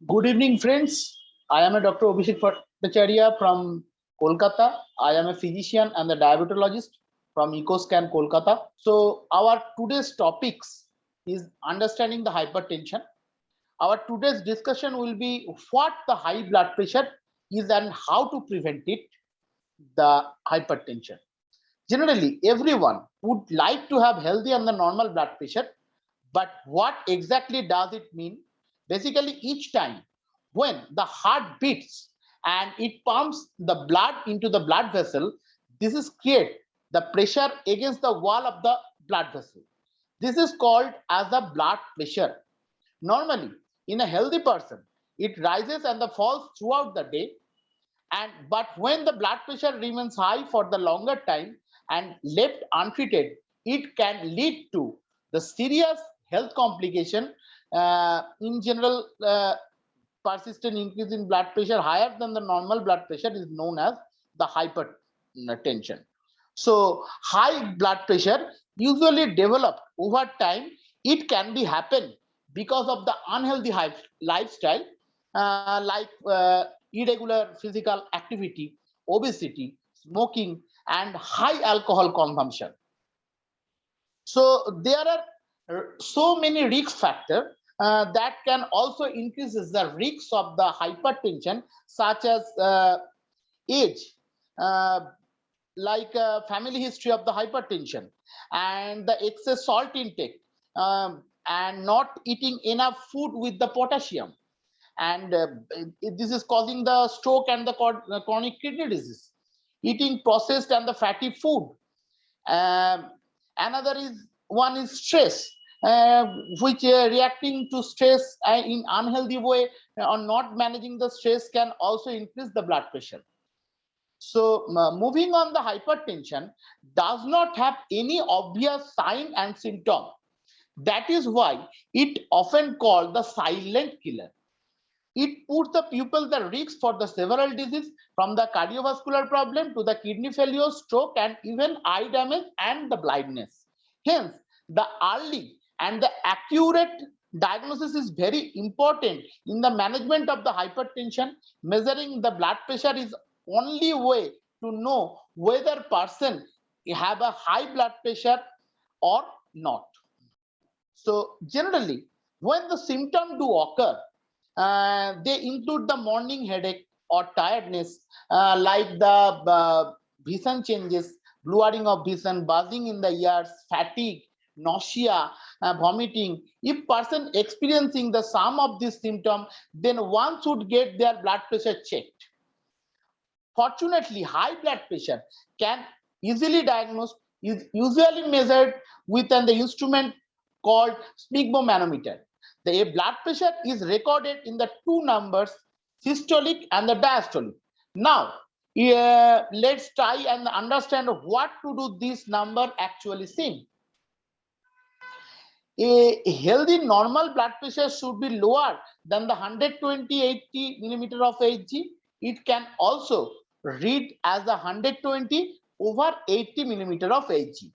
Good evening, friends. I am a Dr. Abhishek Bhattacharya from Kolkata. I am a physician and a diabetologist from EcoScan Kolkata. So, our today's topics is understanding the hypertension. Our today's discussion will be what the high blood pressure is and how to prevent it, the hypertension. Generally, everyone would like to have healthy and the normal blood pressure, but what exactly does it mean? Basically, each time when the heart beats and it pumps the blood into the blood vessel, this is create the pressure against the wall of the blood vessel. This is called as the blood pressure. Normally, in a healthy person, it rises and the falls throughout the day, and but when the blood pressure remains high for the longer time and left untreated, it can lead to the serious health complication. In general, persistent increase in blood pressure higher than the normal blood pressure is known as the hypertension. So high blood pressure usually develop over time. It can be happen because of the unhealthy lifestyle, irregular physical activity, obesity, smoking, and high alcohol consumption. So there are so many risk factors that can also increases the risks of the hypertension, such as age, uh, family history of the hypertension, and the excess salt intake, and not eating enough food with the potassium, and this is causing the stroke and the chronic kidney disease. Eating processed and the fatty food. um, Another is one is stress, uh, which reacting to stress in unhealthy way or not managing the stress can also increase the blood pressure. So moving on, the hypertension does not have any obvious sign and symptom. That is why it often called the silent killer. It puts the pupil the risk for the several diseases, from the cardiovascular problem to the kidney failure, stroke, and even eye damage and the blindness. Hence, the early and the accurate diagnosis is very important in the management of the hypertension. Measuring the blood pressure is only way to know whether person have a high blood pressure or not. So generally, when the symptoms do occur, they include the morning headache or tiredness, like the vision changes, blurring of vision, buzzing in the ears, fatigue, nausea, vomiting. If person experiencing the sum of these symptoms, then one should get their blood pressure checked. Fortunately, high blood pressure can easily diagnosed, is usually measured with an the instrument called sphygmomanometer. The blood pressure is recorded in the two numbers, systolic and the diastolic. Now, let's try and understand what to do this number actually seem. A healthy normal blood pressure should be lower than the 120/80 millimeter of Hg. It can also read as the 120/80 millimeter of Hg.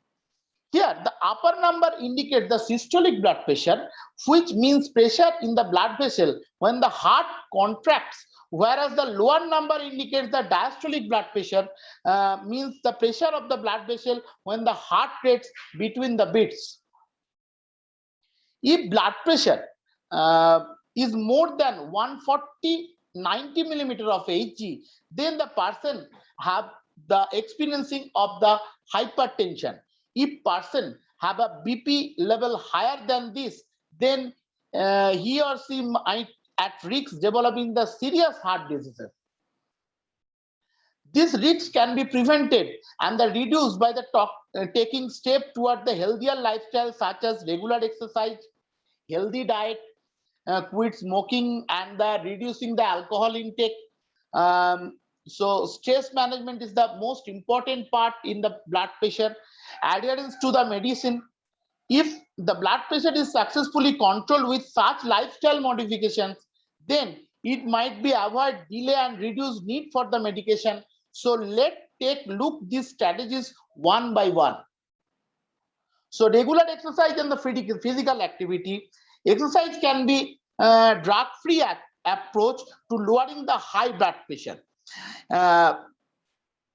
Here, the upper number indicates the systolic blood pressure, which means pressure in the blood vessel when the heart contracts, whereas the lower number indicates the diastolic blood pressure, means the pressure of the blood vessel when the heart rates between the beats. If blood pressure is more than 140/90 millimeter of Hg, then the person have the experiencing of the hypertension. If person have a BP level higher than this, then he or she might at risk developing the serious heart diseases. These risks can be prevented and reduced by the taking step toward the healthier lifestyle, such as regular exercise, healthy diet, quit smoking, and reducing the alcohol intake. So stress management is the most important part in the blood pressure. Adherence to the medicine. If the blood pressure is successfully controlled with such lifestyle modifications, then it might be avoid delay and reduce need for the medication. So let's take look these strategies one by one. So regular exercise and the physical activity. Exercise can be drug-free approach to lowering the high blood pressure.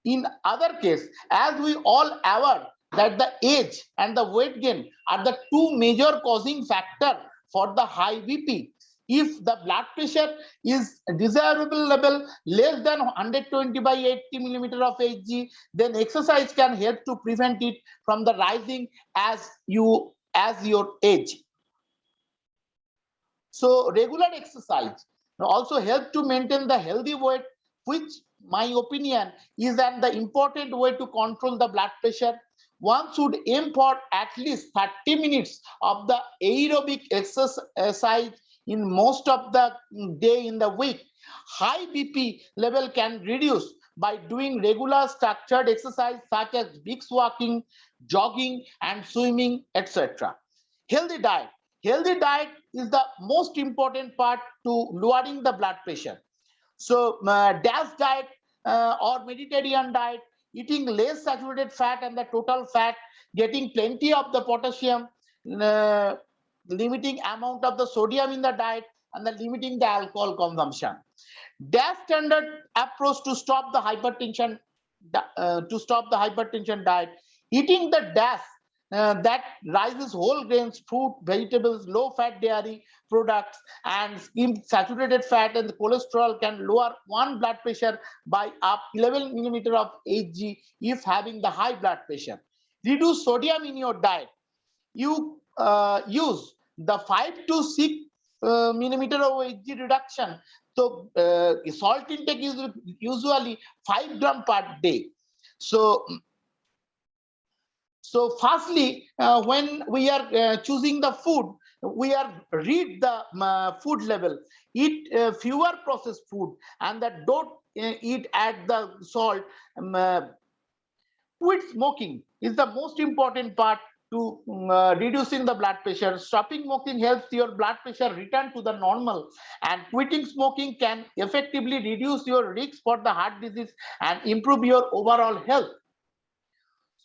In other case, as we all aware that the age and the weight gain are the two major causing factor for the high BP. If the blood pressure is desirable level less than 120 by 80 millimeter of Hg, then exercise can help to prevent it from the rising as your age. So regular exercise also help to maintain the healthy weight, which my opinion is that the important way to control the blood pressure. One should aim for at least 30 minutes of the aerobic exercise in most of the day in the week. High BP level can reduce by doing regular structured exercise such as brisk walking, jogging, and swimming, etc. Healthy diet. Healthy diet is the most important part to lowering the blood pressure. So, DASH diet or Mediterranean diet, eating less saturated fat and the total fat, getting plenty of the potassium, uh, limiting amount of the sodium in the diet, and then limiting the alcohol consumption. DASH standard approach to stop the hypertension diet, eating the DASH that rises whole grains, fruit, vegetables, low-fat dairy products, and skimmed saturated fat and cholesterol can lower one blood pressure by up 11 millimeter of Hg if having the high blood pressure. Reduce sodium in your diet. You use the 5 to 6 millimeter of Hg reduction. So salt intake is usually 5 gram per day. So firstly, when we are choosing the food, we are read the food label. Eat fewer processed food, and that don't eat at the salt. Quit smoking is the most important part to reducing the blood pressure. Stopping smoking helps your blood pressure return to the normal, and quitting smoking can effectively reduce your risk for the heart disease and improve your overall health.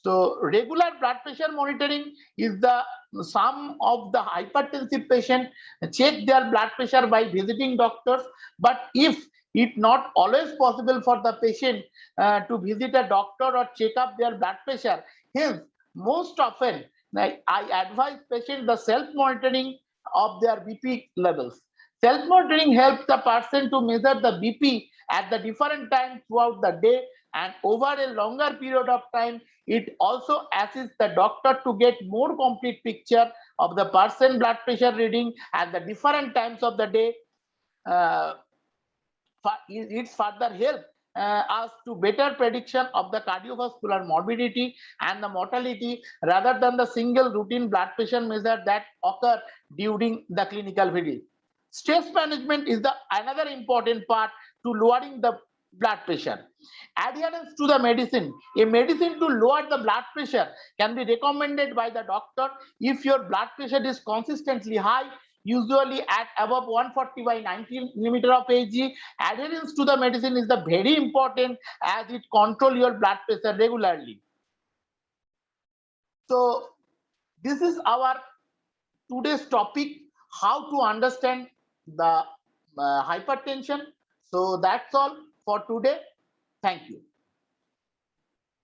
So regular blood pressure monitoring is the some of the hypertensive patient check their blood pressure by visiting doctors. But if it not always possible for the patient to visit a doctor or check up their blood pressure, hence most often I advise patients the self monitoring of their BP levels. Self monitoring helps the person to measure the BP at the different times throughout the day and over a longer period of time. It also assists the doctor to get more complete picture of the person blood pressure reading at the different times of the day. Uh, it further help us to better prediction of the cardiovascular morbidity and the mortality rather than the single routine blood pressure measure that occur during the clinical visit. Stress management is the another important part to lowering the blood pressure. Adherence to the medicine. A medicine to lower the blood pressure can be recommended by the doctor if your blood pressure is consistently high, usually at above 140 by 90 millimeter of Hg. Adherence to the medicine is the very important as it control your blood pressure regularly. So this is our today's topic, how to understand the hypertension. So that's all for today. Thank you.